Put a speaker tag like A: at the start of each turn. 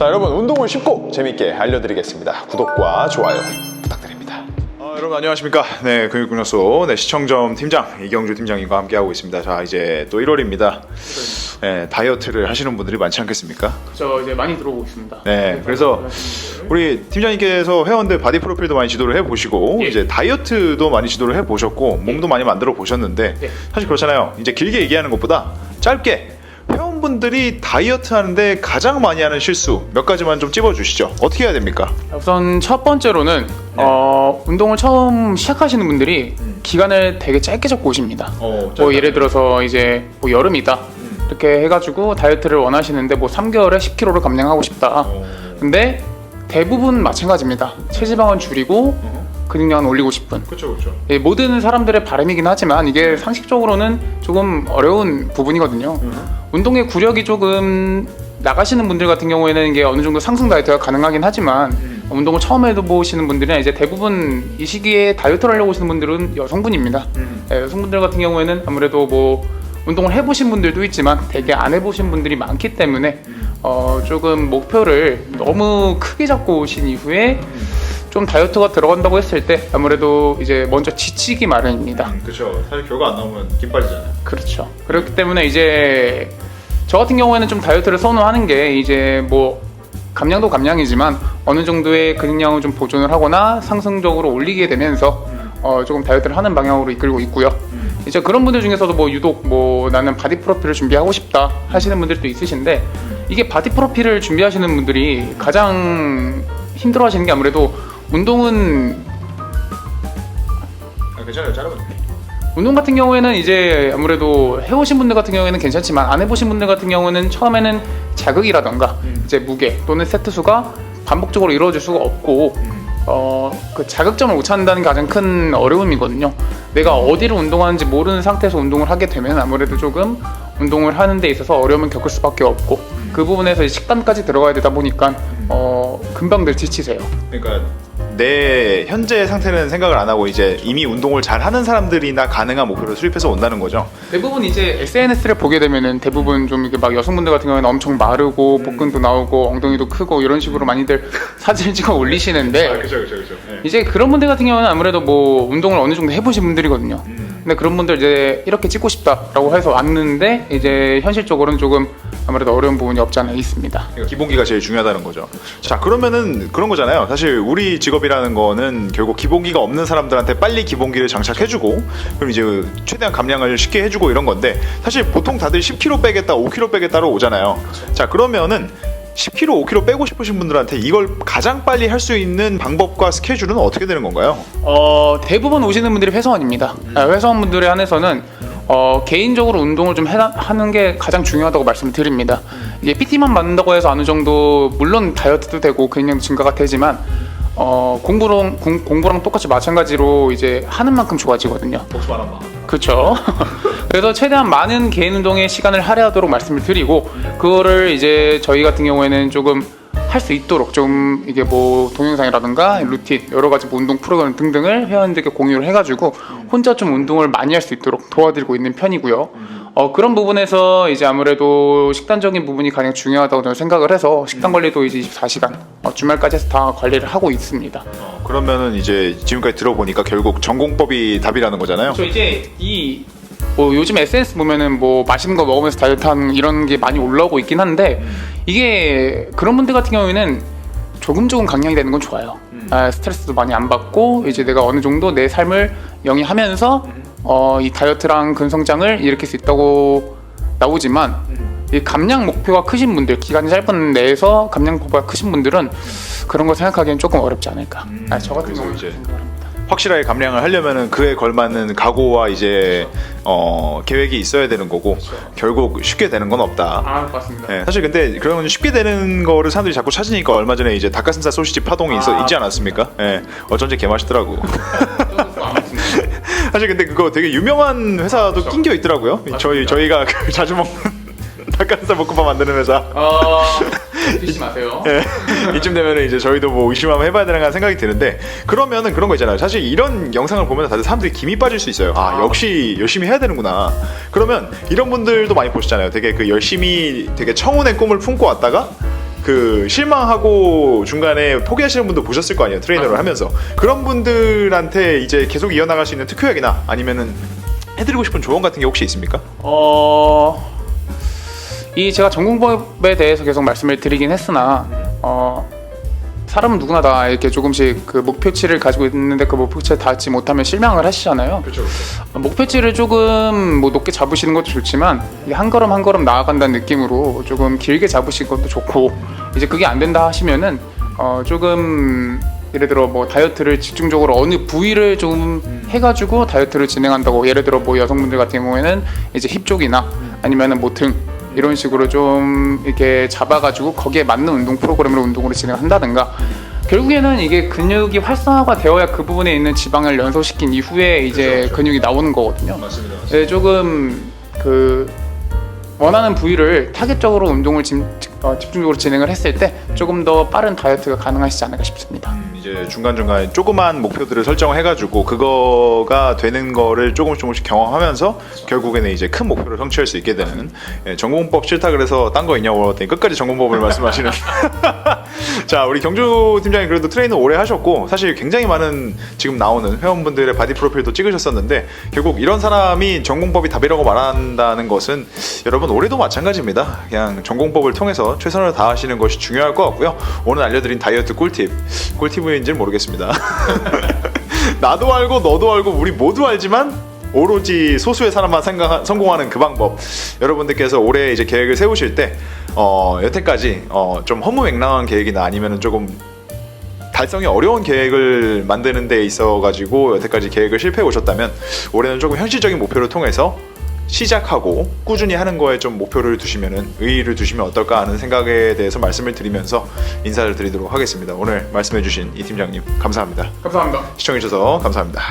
A: 자, 여러분, 운동을 쉽고 재밌게 알려드리겠습니다. 구독과 좋아요 부탁드립니다. 여러분 안녕하십니까. 네, 근육근육소 시청점 팀장 이경주 팀장님과 함께하고 있습니다. 자, 이제 또 1월입니다. 네, 다이어트를 하시는 분들이 많지 않겠습니까?
B: 그렇죠. 이제 많이 들어오고 있습니다.
A: 네, 그래서 우리 팀장님께서 회원들 바디 프로필도 많이 지도를 해보시고
B: 예.
A: 이제 다이어트도 많이 지도를 해보셨고 몸도 많이 만들어 보셨는데 사실 그렇잖아요. 이제 길게 얘기하는 것보다 짧게 회원분들이 다이어트 하는데 가장 많이 하는 실수 몇 가지만 좀 찝어주시죠. 어떻게 해야 됩니까?
B: 우선 첫 번째로는 운동을 처음 시작하시는 분들이 기간을 되게 짧게 잡고 오십니다. 뭐 예를 들어서 이제 뭐 여름이다 이렇게 해가지고 다이어트를 원하시는데 뭐 3개월에 10kg를 감량하고 싶다. 근데 대부분 마찬가지입니다. 체지방은 줄이고 근육량은 올리고 싶은.
A: 그렇죠.
B: 예, 모든 사람들의 바람이긴 하지만 이게 상식적으로는 조금 어려운 부분이거든요. 운동의 구력이 조금 나가시는 분들 같은 경우에는 이게 어느 정도 상승 다이어트가 가능하긴 하지만 운동을 처음 해보시는 분들이나 이제 대부분 이 시기에 다이어트를 하려고 하시는 분들은 여성분입니다. 예, 여성분들 같은 경우에는 아무래도 뭐 운동을 해보신 분들도 있지만 되게 안 해보신 분들이 많기 때문에 조금 목표를 너무 크게 잡고 오신 이후에 좀 다이어트가 들어간다고 했을 때 아무래도 이제 먼저 지치기 마련입니다.
A: 그렇죠. 사실 결과 안 나오면 김 빠지잖아요.
B: 그렇죠. 그렇기 때문에 이제 저 같은 경우에는 좀 다이어트를 선호하는 게 이제 뭐 감량도 감량이지만 어느 정도의 근육량을 좀 보존을 하거나 상승적으로 올리게 되면서 조금 다이어트를 하는 방향으로 이끌고 있고요. 이제 그런 분들 중에서도 뭐 유독 뭐 나는 바디 프로필을 준비하고 싶다 하시는 분들도 있으신데 이게 바디 프로필을 준비하시는 분들이 가장 힘들어 하시는 게 아무래도 운동은
A: 괜찮아요. 자르면
B: 운동 같은 경우에는 이제 아무래도 해오신 분들 같은 경우에는 괜찮지만 안 해보신 분들 같은 경우는 처음에는 자극이라던가 이제 무게 또는 세트 수가 반복적으로 이루어질 수가 없고 그 자극점을 못 찾는다는 게 가장 큰 어려움이거든요. 내가 어디를 운동하는지 모르는 상태에서 운동을 하게 되면 아무래도 조금 운동을 하는 데 있어서 어려움을 겪을 수밖에 없고 그 부분에서 식단까지 들어가야 되다 보니까 금방들 지치세요.
A: 그러니까 내 현재 상태는 생각을 안 하고 이제 이미 운동을 잘 하는 사람들이나 가능한 목표를 수립해서 온다는 거죠.
B: 대부분 이제 SNS를 보게 되면은 대부분 좀 이게 막 여성분들 같은 경우에는 엄청 마르고 복근도 나오고 엉덩이도 크고 이런 식으로 많이들 사진을 찍어 올리시는데
A: 그렇죠.
B: 이제 그런 분들 같은 경우는 아무래도 뭐 운동을 어느 정도 해보신 분들이거든요. 근데 그런 분들 이제 이렇게 찍고 싶다라고 해서 왔는데 이제 현실적으로는 조금 아무래도 어려운 부분이 없지 않아 있습니다.
A: 그러니까 기본기가 제일 중요하다는 거죠. 자, 그러면은 그런 거잖아요. 사실 우리 직업이라는 거는 결국 기본기가 없는 사람들한테 빨리 기본기를 장착해주고 그럼 이제 최대한 감량을 쉽게 해주고 이런 건데 사실 보통 다들 10kg 빼겠다, 5kg 빼겠다로 오잖아요. 자, 그러면은 10kg, 5kg 빼고 싶으신 분들한테 이걸 가장 빨리 할 수 있는 방법과 스케줄은 어떻게 되는 건가요?
B: 대부분 오시는 분들이 회사원입니다. 회사원분들에 한해서는 개인적으로 운동을 좀 하는 게 가장 중요하다고 말씀을 드립니다. 이게 PT만 받는다고 해서 어느 정도 물론 다이어트도 되고 근육량 증가가 되지만 공부랑 똑같이 마찬가지로 이제 하는 만큼 좋아지거든요.
A: 복수 안 한다.
B: 그렇죠. 그래서 최대한 많은 개인 운동에 시간을 할애하도록 말씀을 드리고 그거를 이제 저희 같은 경우에는 조금 할 수 있도록 좀 이게 뭐 동영상이라든가 루틴 여러 가지 뭐 운동 프로그램 등등을 회원들께 공유를 해가지고 혼자 좀 운동을 많이 할 수 있도록 도와드리고 있는 편이고요. 그런 부분에서 이제 아무래도 식단적인 부분이 가장 중요하다고 저는 생각을 해서 식단 관리도 이제 24시간 주말까지 해서 다 관리를 하고 있습니다.
A: 그러면은 이제 지금까지 들어보니까 결국 전공법이 답이라는 거잖아요.
B: 저 이제 뭐 요즘 SNS 보면은 뭐 맛있는 거 먹으면서 다이어트하는 이런 게 많이 올라오고 있긴 한데 이게 그런 분들 같은 경우에는 조금 강량이 되는 건 좋아요. 스트레스도 많이 안 받고 이제 내가 어느 정도 내 삶을 영위하면서 이 다이어트랑 근성장을 일으킬 수 있다고 나오지만 이 감량 목표가 크신 분들 기간이 짧은 내에서 감량 목표가 크신 분들은 그런 걸 생각하기엔 조금 어렵지 않을까. 저 같은 경우는
A: 이제 확실하게 감량을 하려면은 그에 걸맞는 각오와 이제 계획이 있어야 되는 거고 결국 쉽게 되는 건 없다.
B: 맞습니다.
A: 네, 사실 근데 그런 쉽게 되는 거를 사람들이 자꾸 찾으니까 얼마 전에 이제 닭가슴살 소시지 파동이 있지 않았습니까? 네, 어쩐지 개맛있더라고. 사실 근데 그거 되게 유명한 회사도 낑겨 있더라고요. 저희가 자주 먹는 닭가슴살 볶음밥 만드는 회사.
B: 드시지 마세요.
A: 네, 이쯤 되면 이제 저희도 뭐 의심 한번 해봐야 되나 생각이 드는데 그러면은 그런 거 있잖아요. 사실 이런 영상을 보면 다들 사람들이 김이 빠질 수 있어요. 역시 열심히 해야 되는구나. 그러면 이런 분들도 많이 보시잖아요. 되게 그 열심히 되게 청운의 꿈을 품고 왔다가 그 실망하고 중간에 포기하시는 분도 보셨을 거 아니에요, 트레이너를 하면서. 그런 분들한테 이제 계속 이어나갈 수 있는 특효약이나 아니면은 해드리고 싶은 조언 같은 게 혹시 있습니까?
B: 이 제가 전공법에 대해서 계속 말씀을 드리긴 했으나 사람은 누구나 다 이렇게 조금씩 그 목표치를 가지고 있는데 그 목표치에 닿지 못하면 실망을 하시잖아요.
A: 그렇죠.
B: 목표치를 조금 뭐 높게 잡으시는 것도 좋지만 이게 한 걸음 한 걸음 나아간다는 느낌으로 조금 길게 잡으시는 것도 좋고, 이제 그게 안 된다 하시면은 조금 예를 들어 뭐 다이어트를 집중적으로 어느 부위를 좀 해가지고 다이어트를 진행한다고, 예를 들어 뭐 여성분들 같은 경우에는 이제 힙 쪽이나 아니면은 뭐 등 이런 식으로 좀 이렇게 잡아가지고 거기에 맞는 운동 프로그램으로 운동을 진행한다든가, 결국에는 이게 근육이 활성화가 되어야 그 부분에 있는 지방을 연소시킨 이후에 이제 근육이 나오는 거거든요.
A: 맞습니다.
B: 네, 조금 그 원하는 부위를 타겟적으로 운동을 집중적으로 진행을 했을 때 조금 더 빠른 다이어트가 가능하시지 않을까 싶습니다.
A: 이제 중간중간 조그만 목표들을 설정을 해가지고 그거가 되는 거를 조금씩 경험하면서 결국에는 이제 큰 목표를 성취할 수 있게 되는, 전공법 싫다 그래서 딴 거 있냐고 물었더니 끝까지 전공법을 말씀하시는 자, 우리 경주 팀장님 그래도 트레이너 오래 하셨고 사실 굉장히 많은 지금 나오는 회원분들의 바디 프로필도 찍으셨었는데, 결국 이런 사람이 전공법이 답이라고 말한다는 것은 여러분 올해도 마찬가지입니다. 그냥 전공법을 통해서 최선을 다하시는 것이 중요할 것 같고요. 오늘 알려드린 다이어트 꿀팁인지는 모르겠습니다. 나도 알고 너도 알고 우리 모두 알지만 오로지 소수의 사람만 성공하는 그 방법, 여러분들께서 올해 이제 계획을 세우실 때 여태까지 좀 허무맹랑한 계획이나 아니면은 조금 달성이 어려운 계획을 만드는 데 있어 가지고 여태까지 계획을 실패해 오셨다면, 올해는 조금 현실적인 목표를 통해서 시작하고 꾸준히 하는 거에 좀 목표를 두시면은, 의의를 두시면 어떨까 하는 생각에 대해서 말씀을 드리면서 인사를 드리도록 하겠습니다. 오늘 말씀해주신 이 팀장님 감사합니다.
B: 감사합니다.
A: 시청해주셔서 감사합니다.